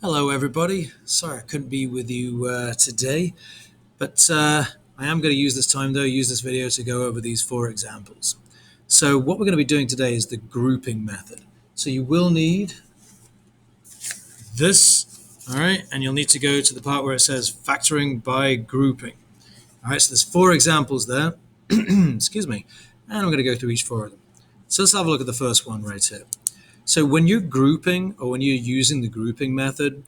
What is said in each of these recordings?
Hello, everybody. Sorry I couldn't be with you today, but I am going to use this time, though, use this video to go over these four examples. So what we're going to be doing today is the grouping method. So you will need this, all right, and you'll need to go to the part where it says factoring by grouping. All right, so there's four examples there, excuse me, and I'm going to go through each four of them. So let's have a look at the first one right here. So when you're grouping or when you're using the grouping method,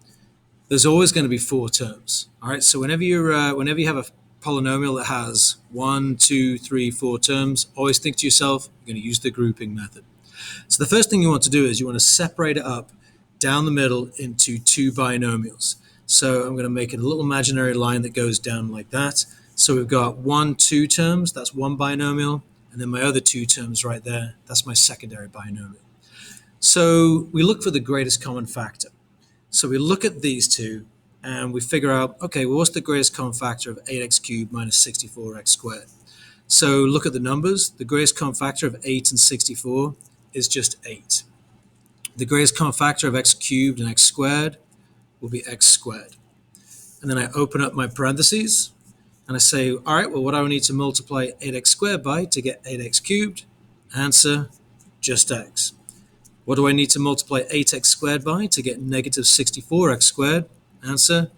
there's always going to be four terms. All right. So whenever you have a polynomial that has 1, 2, 3, 4 terms, always think to yourself, you're going to use the grouping method. So the first thing you want to do is you want to separate it up down the middle into two binomials. So I'm going to make a little imaginary line that goes down like that. So we've got 1, 2 terms, that's one binomial, and then my other two terms right there, that's my secondary binomial. So we look for the greatest common factor. So we look at these two and we figure out, okay, well, what's the greatest common factor of 8x cubed minus 64x squared? So look at the numbers. The greatest common factor of 8 and 64 is just 8. The greatest common factor of x cubed and x squared will be x squared. And then I open up my parentheses and I say, all right, well, what do I need to multiply 8x squared by to get 8x cubed? Answer, just x. What do I need to multiply 8x squared by to get negative 64x squared? Answer,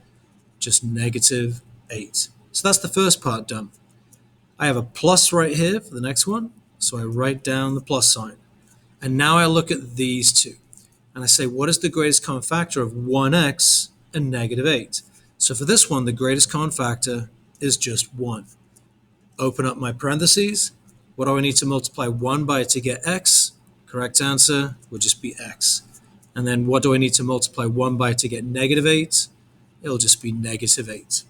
just negative 8. So that's the first part done. I have a plus right here for the next one, so I write down the plus sign. And now I look at these two, and I say, what is the greatest common factor of 1x and negative 8? So for this one, the greatest common factor is just 1. Open up my parentheses. What do I need to multiply 1 by to get x? Correct answer would just be x. And then what do I need to multiply 1 by to get negative 8? It'll just be negative 8.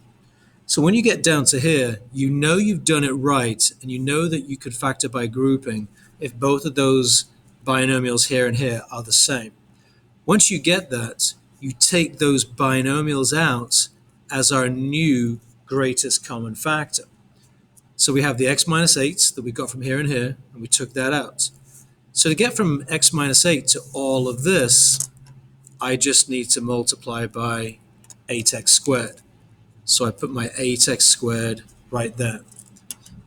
So when you get down to here, you know you've done it right, and you know that you could factor by grouping if both of those binomials here and here are the same. Once you get that, you take those binomials out as our new greatest common factor. So we have the x minus 8 that we got from here and here, and we took that out. So to get from x minus 8 to all of this, I just need to multiply by 8x squared. So I put my 8x squared right there.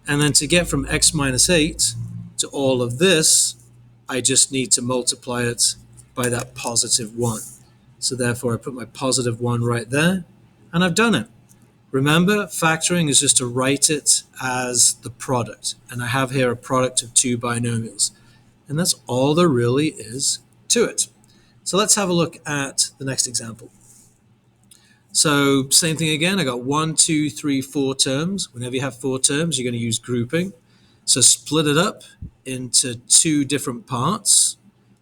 And then to get from x minus 8 to all of this, I just need to multiply it by that positive 1. So therefore I put my positive 1 right there, and I've done it. Remember, factoring is just to write it as the product. And I have here a product of two binomials. And that's all there really is to it. So let's have a look at the next example. So same thing again, I got 1, 2, 3, 4 terms. Whenever you have 4 terms, you're going to use grouping. So split it up into two different parts,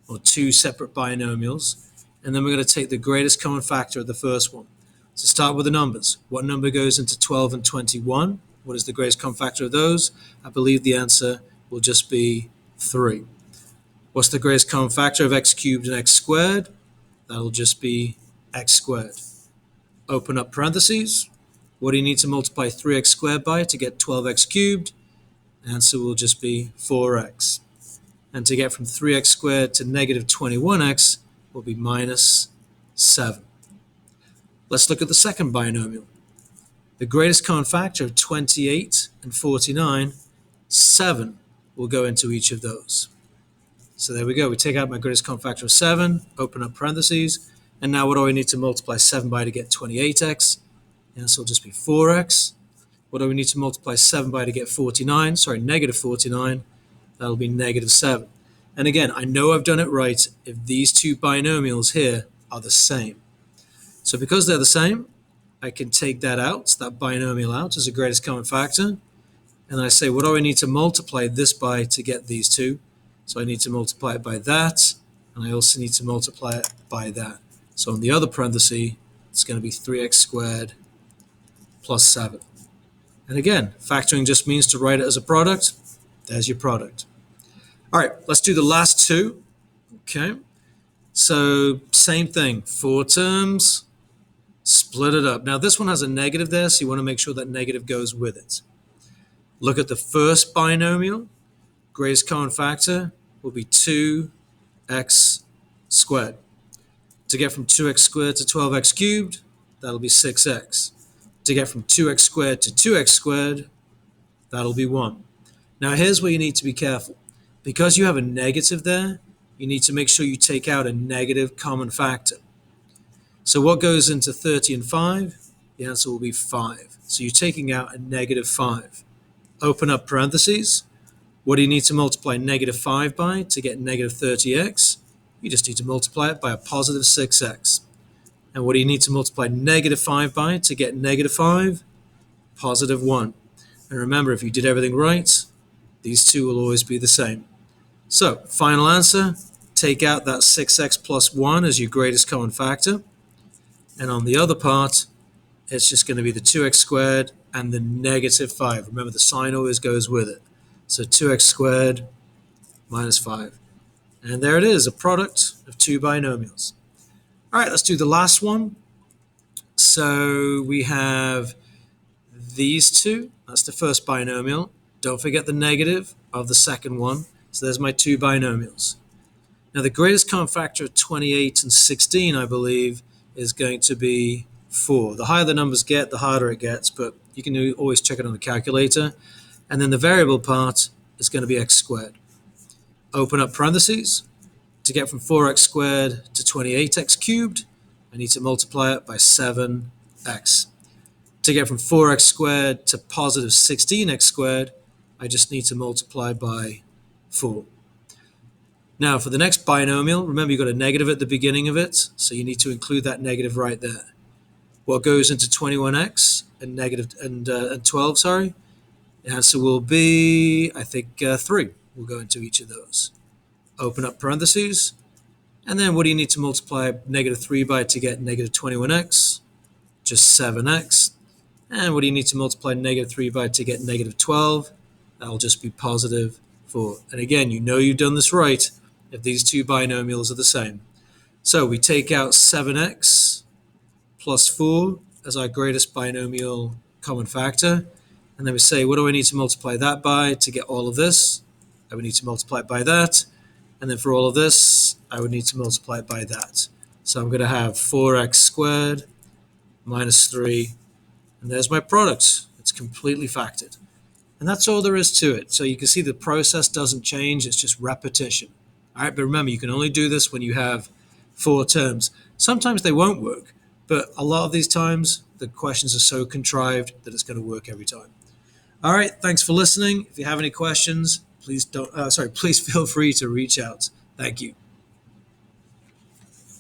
or two separate binomials. And then we're going to take the greatest common factor of the first one. So start with the numbers. What number goes into 12 and 21? What is the greatest common factor of those? I believe the answer will just be 3. What's the greatest common factor of x cubed and x squared? That'll just be x squared. Open up parentheses. What do you need to multiply 3x squared by to get 12x cubed? Answer will just be 4x. And to get from 3x squared to negative 21x will be minus 7. Let's look at the second binomial. The greatest common factor of 28 and 49, 7 will go into each of those. So there we go. We take out my greatest common factor of 7, open up parentheses, and now what do I need to multiply 7 by to get 28x? The answer will just be 4x. What do we need to multiply 7 by to get negative 49? That'll be negative 7. And again, I know I've done it right if these two binomials here are the same. So because they're the same, I can take that out, that binomial out as a greatest common factor. And I say, what do I need to multiply this by to get these two? So I need to multiply it by that, and I also need to multiply it by that. So in the other parenthesis, it's going to be 3x squared plus 7. And again, factoring just means to write it as a product. There's your product. All right, let's do the last two. Okay, so same thing, 4 terms, split it up. Now this one has a negative there, so you want to make sure that negative goes with it. Look at the first binomial. Greatest common factor will be 2x squared. To get from 2x squared to 12x cubed, that'll be 6x. To get from 2x squared to 2x squared, that'll be 1. Now here's where you need to be careful. Because you have a negative there, you need to make sure you take out a negative common factor. So what goes into 30 and 5? The answer will be 5. So you're taking out a negative 5. Open up parentheses. What do you need to multiply negative 5 by to get negative 30x? You just need to multiply it by a positive 6x. And what do you need to multiply negative 5 by to get negative 5? Positive 1. And remember, if you did everything right, these two will always be the same. So, final answer, take out that 6x plus 1 as your greatest common factor. And on the other part, it's just going to be the 2x squared and the negative 5. Remember, the sign always goes with it. So 2x squared minus 5. And there it is, a product of two binomials. All right, let's do the last one. So we have these two. That's the first binomial. Don't forget the negative of the second one. So there's my two binomials. Now the greatest common factor of 28 and 16, I believe, is going to be 4. The higher the numbers get, the harder it gets, but you can always check it on the calculator. And then the variable part is going to be x squared. Open up parentheses. To get from 4x squared to 28x cubed, I need to multiply it by 7x. To get from 4x squared to positive 16x squared, I just need to multiply by 4. Now for the next binomial, remember you've got a negative at the beginning of it, so you need to include that negative right there. What goes into 21x and 12, sorry? The answer will be, I think, 3 will go into each of those. Open up parentheses, and then what do you need to multiply negative 3 by to get negative 21x? Just 7x. And what do you need to multiply negative 3 by to get negative 12? That'll just be positive 4. And again, you know you've done this right if these two binomials are the same. So we take out 7x plus 4 as our greatest binomial common factor. And then we say, what do I need to multiply that by to get all of this? I would need to multiply it by that. And then for all of this, I would need to multiply it by that. So I'm going to have 4x squared minus 3. And there's my product. It's completely factored. And that's all there is to it. So you can see the process doesn't change. It's just repetition. All right, but remember, you can only do this when you have 4 terms. Sometimes they won't work, but a lot of these times, the questions are so contrived that it's going to work every time. All right, thanks for listening. If you have any questions, please feel free to reach out. Thank you.